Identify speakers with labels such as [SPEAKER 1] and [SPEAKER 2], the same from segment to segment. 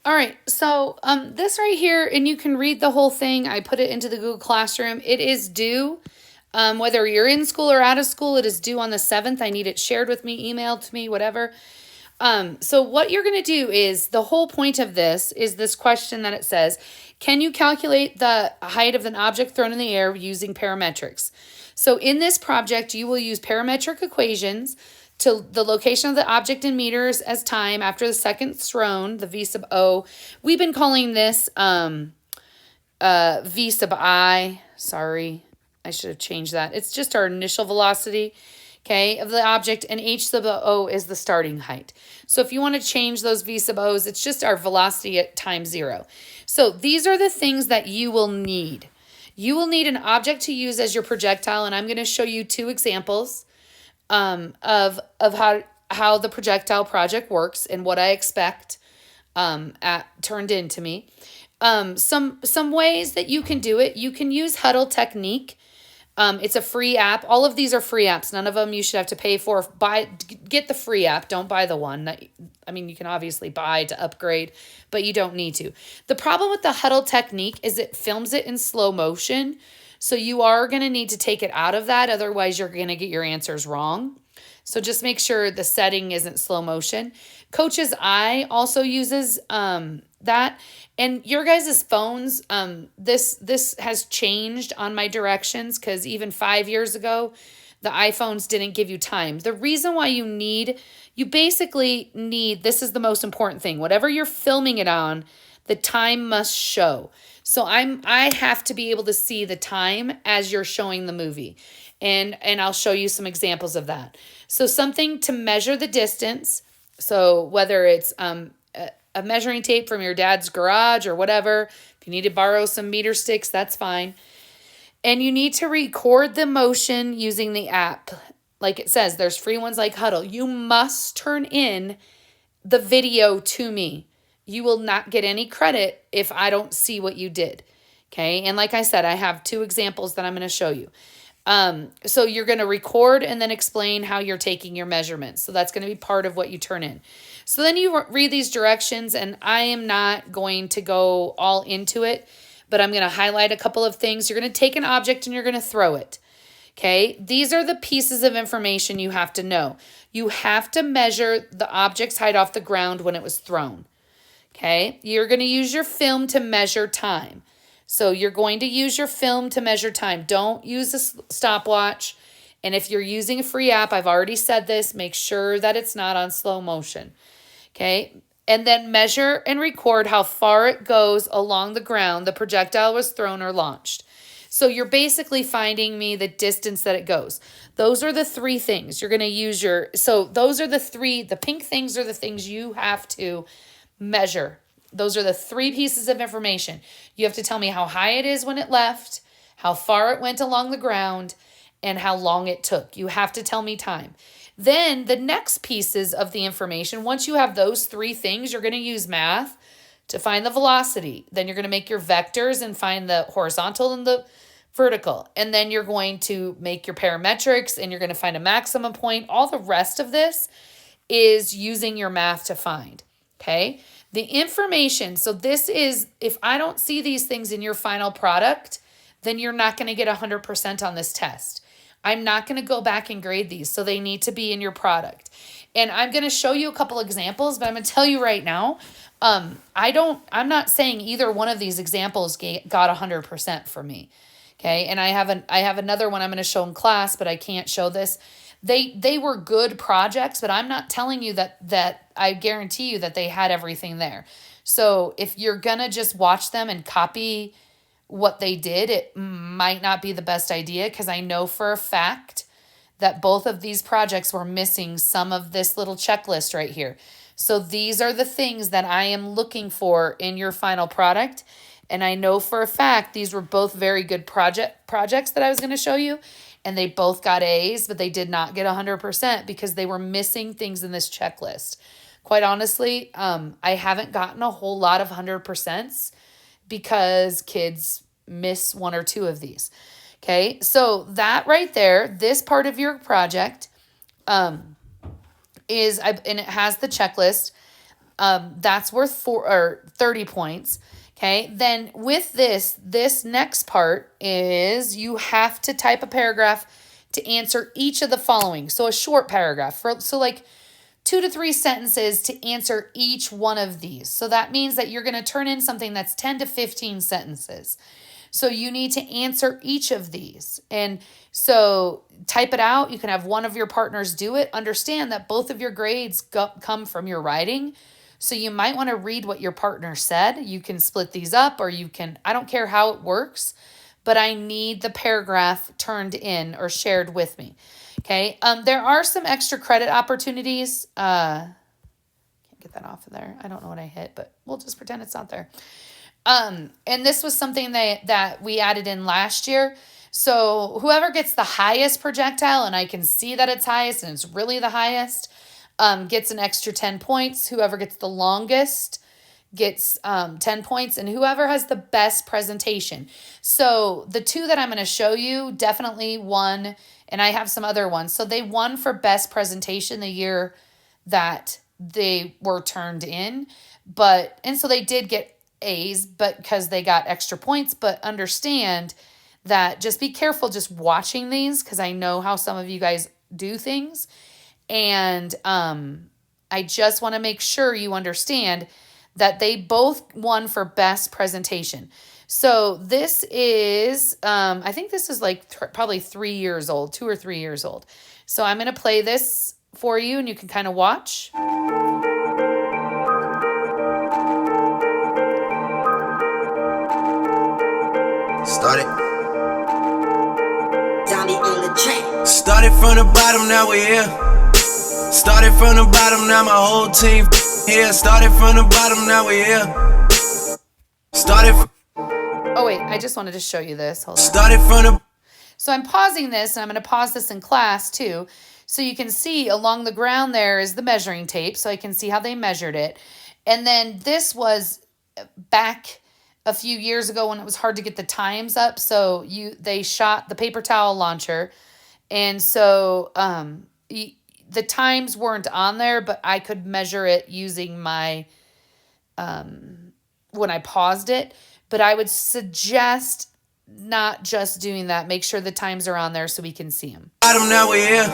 [SPEAKER 1] All right, so this right here, and you can read the whole thing. I put it into the Google Classroom. It is due, whether you're in school or out of school, it is due on the 7th. I need it shared with me, emailed to me, whatever. So what you're going to do is, the whole point of this is this question that it says, can you calculate the height of an object thrown in the air using parametrics? So in this project, you will use parametric equations to the location of the object in meters as time after the second thrown, the v sub o. We've been calling this v sub I. Sorry, I should have changed that. It's just our initial velocity, okay, of the object, and h sub o is the starting height. So if you want to change those v sub o's, it's just our velocity at time 0. So these are the things that you will need. You will need an object to use as your projectile, and I'm going to show you 2 examples of how the projectile project works and what I expect turned into me. Some ways that you can do it. You can use Hudl Technique. It's a free app. All of these are free apps. None of them you should have to pay for. Get the free app. Don't buy the one that, you can obviously buy to upgrade, but you don't need to. The problem with the Hudl Technique is it films it in slow motion. So you are going to need to take it out of that. Otherwise, you're going to get your answers wrong. So just make sure the setting isn't slow motion. Coach's Eye also uses that. And your guys' phones, this has changed on my directions, because even 5 years ago, the iPhones didn't give you time. The reason why you basically need, this is the most important thing, whatever you're filming it on, the time must show. So I have to be able to see the time as you're showing the movie. And I'll show you some examples of that. So something to measure the distance. So whether it's a measuring tape from your dad's garage or whatever, if you need to borrow some meter sticks, that's fine. And you need to record the motion using the app. Like it says, there's free ones like Hudl. You must turn in the video to me. You will not get any credit if I don't see what you did. Okay. And like I said, I have 2 examples that I'm going to show you. So you're going to record and then explain how you're taking your measurements. So that's going to be part of what you turn in. So then you read these directions, and I am not going to go all into it, but I'm going to highlight a couple of things. You're going to take an object and you're going to throw it. Okay. These are the pieces of information you have to know. You have to measure the object's height off the ground when it was thrown. Okay, you're going to use your film to measure time. So you're going to use your film to measure time. Don't use a stopwatch. And if you're using a free app, I've already said this, make sure that it's not on slow motion. Okay, and then measure and record how far it goes along the ground the projectile was thrown or launched. So you're basically finding me the distance that it goes. Those are the 3 things. You're going to use those are the pink things are the things you have to measure. Those are the 3 pieces of information. You have to tell me how high it is when it left, how far it went along the ground, and how long it took. You have to tell me time. Then the next pieces of the information, once you have those 3 things, you're going to use math to find the velocity. Then you're going to make your vectors and find the horizontal and the vertical. And then you're going to make your parametrics, and you're going to find a maximum point. All the rest of this is using your math to find. Okay, the information. So this is, if I don't see these things in your final product, then you're not going to get 100% on this test. I'm not going to go back and grade these. So they need to be in your product. And I'm going to show you a couple examples, but I'm going to tell you right now, I'm not saying either one of these examples got 100% for me. Okay. And I have another one I'm going to show in class, but I can't show this. They were good projects, but I'm not telling you that I guarantee you that they had everything there. So if you're going to just watch them and copy what they did, it might not be the best idea, because I know for a fact that both of these projects were missing some of this little checklist right here. So these are the things that I am looking for in your final product. And I know for a fact these were both very good projects that I was going to show you. And they both got A's, but they did not get 100% because they were missing things in this checklist. Quite honestly, I haven't gotten a whole lot of 100% because kids miss 1 or 2 of these. Okay, so that right there, this part of your project and it has the checklist. That's worth 30 points. Okay, then with this next part is you have to type a paragraph to answer each of the following. So a short paragraph, so like 2 to 3 sentences to answer each one of these. So that means that you're going to turn in something that's 10 to 15 sentences. So you need to answer each of these. And so type it out. You can have one of your partners do it. Understand that both of your grades come from your writing. So you might want to read what your partner said. You can split these up, or you can, I don't care how it works, but I need the paragraph turned in or shared with me. Okay. There are some extra credit opportunities. Can't get that off of there. I don't know what I hit, but we'll just pretend it's not there. And this was something that we added in last year. So whoever gets the highest projectile, and I can see that it's highest and it's really the highest, gets an extra 10 points. Whoever gets the longest gets 10 points, and whoever has the best presentation. So the 2 that I'm going to show you definitely won, and I have some other ones. So they won for best presentation the year that they were turned in, and so they did get A's, but because they got extra points. But understand that just be careful just watching these, because I know how some of you guys do things. And I just want to make sure you understand that they both won for best presentation. So this is, I think this is like probably 3 years old, 2 or 3 years old. So I'm going to play this for you and you can kind of watch.
[SPEAKER 2] Started. Zombie on the track. Started from the bottom, now we're here. Started from the bottom, now my whole team here. Started from the bottom, now we're here.
[SPEAKER 1] Oh wait, I just wanted to show you this. Hold on.
[SPEAKER 2] Started from the.
[SPEAKER 1] So I'm pausing this, and I'm going to pause this in class too. So you can see along the ground there is the measuring tape, so I can see how they measured it. And then this was back a few years ago when it was hard to get the times up. So they shot the paper towel launcher, and so the times weren't on there, but I could measure it using my when I paused it. But I would suggest not just doing that. Make sure the times are on there so we can see them.
[SPEAKER 2] Bottom, now we're here.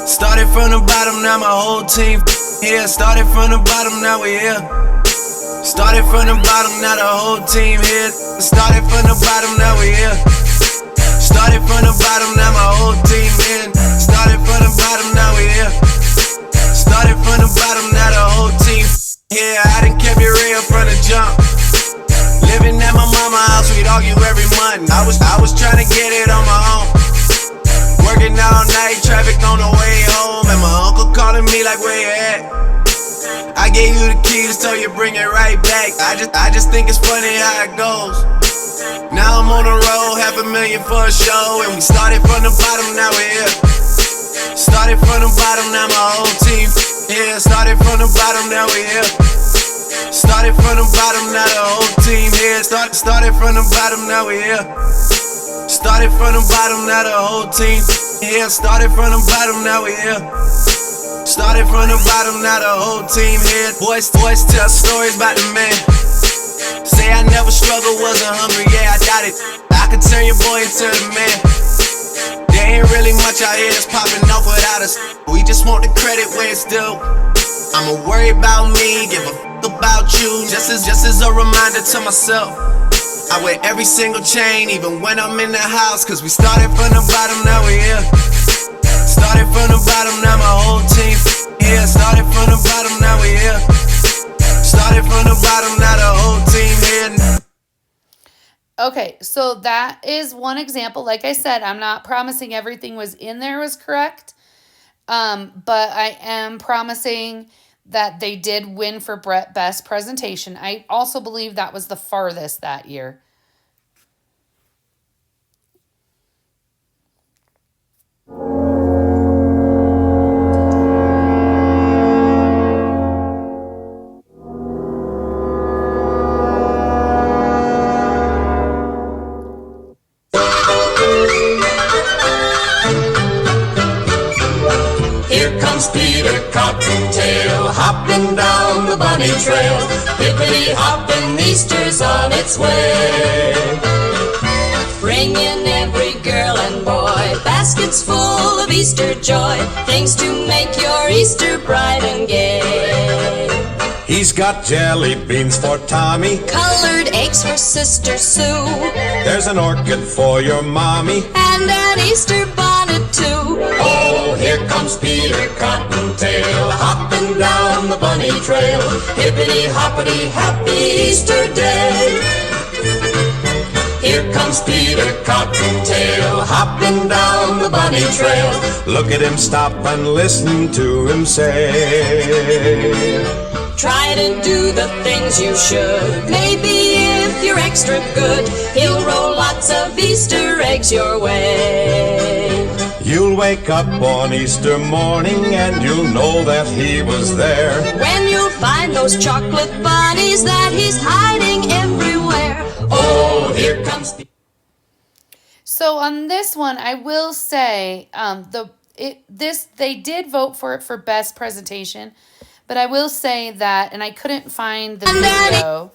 [SPEAKER 2] Started from the bottom, now my whole team here. Started from the bottom, now we're here. Started from the bottom, now the whole team here. Started from the bottom, now we're here. Started from the bottom, now my whole team here. Started from the bottom, now we're here. Started from the bottom, now the whole team here. I done kept it real from the jump. Living at my mama's house, we'd argue every month. I was trying to get it on my own. Working all night, traffic on the way home, and my uncle calling me like, where you at? I gave you the keys, told you bring it right back. I just think it's funny how it goes. Now I'm on the road, $500,000 for a show, and we started from the bottom, now we're here. Started from the bottom, now my whole team here. Started from the bottom, now we're here. Started from the bottom, now the whole team here. Started from the bottom, now we're here. Started from the bottom, now the whole team here. Started from the bottom, now we're here. Started from the bottom, now the whole team here. Boys tell stories about the man. Say I never struggled, wasn't hungry, yeah, I doubt it. I could turn your boy into the man. There ain't really much out here that's popping off without us. We just want the credit where it's due. I'ma worry about me, give a f about you. Just as a reminder to myself, I wear every single chain, even when I'm in the house. Cause we started from the bottom, now we're here. Started from the bottom, now my whole team here. Started from the bottom, now we're here. Started from the bottom, now the whole team here.
[SPEAKER 1] Okay, so that is one example. Like I said, I'm not promising everything was in there was correct. But I am promising that they did win for best presentation. I also believe that was the farthest that year.
[SPEAKER 3] Here comes Peter Cottontail hopping down the
[SPEAKER 2] bunny trail. Hippity hoppin', Easter's on its way.
[SPEAKER 3] Bringing every girl and boy baskets full of Easter joy, things to make your Easter bright and gay.
[SPEAKER 2] He's got jelly beans for Tommy,
[SPEAKER 3] Colored eggs for Sister Sue,
[SPEAKER 2] there's an orchid for your mommy,
[SPEAKER 3] and an Easter bonnet too.
[SPEAKER 2] oh, here comes Peter Cottontail, hopping down the bunny trail. Hippity hoppity, happy Easter day. Here comes Peter Cottontail, hopping down the bunny trail. Look at him stop and listen to him say,
[SPEAKER 3] Try to do the things you should. Maybe if you're extra good, he'll roll lots of Easter eggs your way.
[SPEAKER 2] you'll wake up on Easter morning and you'll know that he was there.
[SPEAKER 3] When you'll find those chocolate bunnies that he's hiding everywhere.
[SPEAKER 2] Oh, here comes
[SPEAKER 1] So on this one, I will say they did vote for it for best presentation, but I will say that, and I couldn't find the video.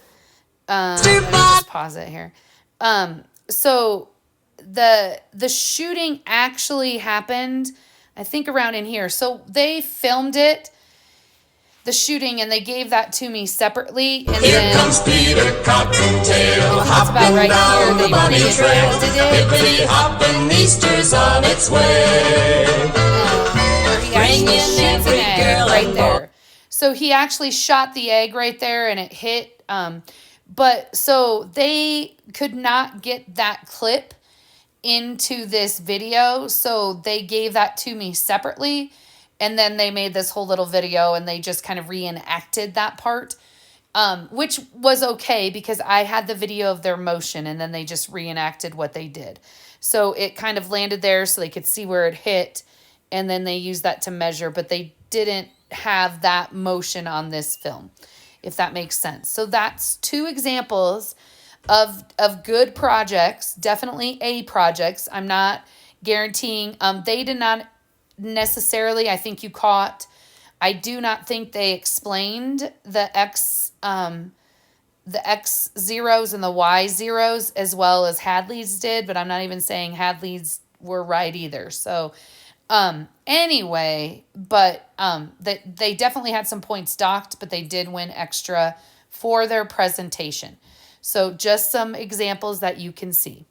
[SPEAKER 1] Let me just pause it here. So the shooting actually happened, I think, around in here. So they filmed it, the shooting, and they gave that to me separately. And
[SPEAKER 2] Here
[SPEAKER 1] then
[SPEAKER 2] comes Peter Cottontail, hopping
[SPEAKER 1] right
[SPEAKER 2] down
[SPEAKER 1] here.
[SPEAKER 2] the bunny
[SPEAKER 1] They
[SPEAKER 2] trail.
[SPEAKER 1] reenacted it.
[SPEAKER 2] Hippity hopping, Easter's on its way.
[SPEAKER 1] where he actually
[SPEAKER 3] Bringing
[SPEAKER 1] shoots an
[SPEAKER 3] every
[SPEAKER 1] egg
[SPEAKER 3] girl
[SPEAKER 1] right
[SPEAKER 3] and
[SPEAKER 1] there. So he actually shot the egg right there, and it hit. But so they could not get that clip into this video, so they gave that to me separately, and then they made this whole little video, and they just kind of reenacted that part, which was okay because I had the video of their motion, and then they just reenacted what they did. So it kind of landed there so they could see where it hit, and then they used that to measure, but they didn't have that motion on this film, if that makes sense. So that's two examples of good projects, definitely A projects. I'm not guaranteeing, they did not necessarily, I think you caught, I do not think they explained the X zeros and the Y zeros as well as Hadley's did, but I'm not even saying Hadley's were right either. So anyway, but they definitely had some points docked, but they did win extra for their presentation. So just some examples that you can see.